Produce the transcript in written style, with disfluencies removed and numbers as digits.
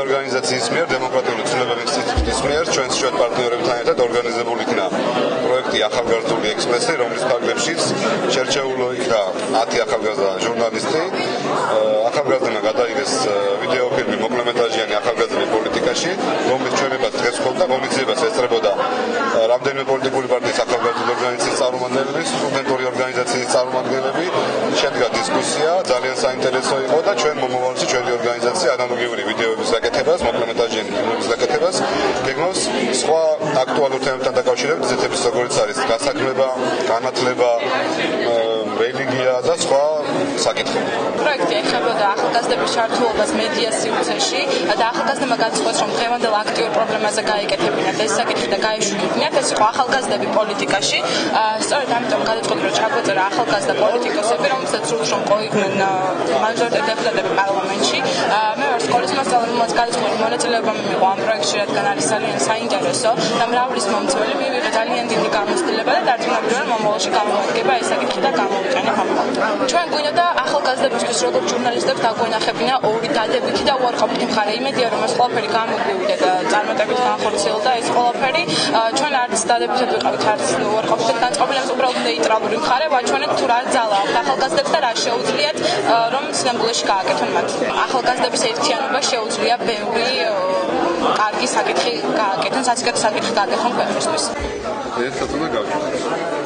ორგანიზაციის მიერ დემოკრატიული ცვლილებების ინსტიტუტის მიერ ჩვენს პარტნიორებთან ერთად ორგანიზებული იქნა პროექტი ახალგაზრდული ექსპრესი, რომლის ფარგლებშიც შერჩეულო იქნა 10 ახალგაზრდა ჟურნალისტი. ახალგაზრდებმა გადაიღეს ვიდეოფილმი მოკლემეტრაჟიანი ახალგაზრდები პოლიტიკაში, რომლის ჩვენებას დღეს ჰქონდა, ღონისძიებას ესწრებოდა რამდენიმე პოლიტიკური პარტიის ახალგაზრდული ორგანიზაციის წარმომადგენლები, სტუდენტური ორგანიზაციის წარმომადგენლები. შედგა დისკუსია, ძალიან საინტერესო იყო და ჩვენ მომავალში ჩვენი ორგანიზაცია ანალოგიური ვიდეოების გაკეთებას, მოკლემეტრაჟიანი ფილმების გაკეთებას გეგმავს სხვა აქტუალურ თემებთან დაკავშირებით, ისეთების როგორც არის გასაქმება, განათლება, რელიგია და სხვა საკითხები. პროექტი ეხებოდა ახალგაზრდების ჩართულობას მედია სივრცეში და ახალგაზრდებმა გაწყვეს, რომ დღევანდელ აქტიურ პრობლემაზე გაეკეთებინათ ეს საკითხი და გაეშვებინათ. ეს იყო ახალგაზრდები პოლიტიკაში. სწორედ ამიტომ გადაწყვეტ, რომ ჩაგვეწერა ახალგაზრდა პოლიტიკოსები, რომელსაც სურს, რომ ყოლიდნენ მაჟორიტეტი დეპუტატები პარლამენტში. მე ვარ სკოლის მასწავლებელი, რომელსაც გადაწყვეტ, რომ მონაწილეობა მიიღო ამ პროექტში, რადგან არის ძალიან საინტერესო და მრავლის მომწველი მივიღე ძალიან დიდი გამოცდილება და დარწმუნებული ვარ, მომავალში გამოადგება ეს საკითხი და გამოვიყენებ ამ პროექტს. ჩვენ გვინდა ახალგაზრდებისთვის როგორც ჟურნალისტებს დაგვენახებინა ორი დადებითი და უარყოფითი მხარე. იმედია, რომ ეს ყველაფერი გამოგვივიდა და წარმატებით განხორციელდა ეს ყველაფერი. ჩვენ არც დადებითად ვიყავით, არც უარყოფითად განწყობილი, ამას უბრალოდ ნეიტრალური მხარე ვაჩვენეთ თუ რა ძალა აქვს ახალგაზრდებს და რა შეუძლიათ, რომ სინამდვილეში გააკეთონ მათ. ახალგაზრდების ერთიანობა შეუძლია ბევრი კარგი საკითხი გააკეთონ, სასიკეთო საკითხი გააკეთონ ქვეყნისთვის. ერთად უნდა გავჩვენოთ.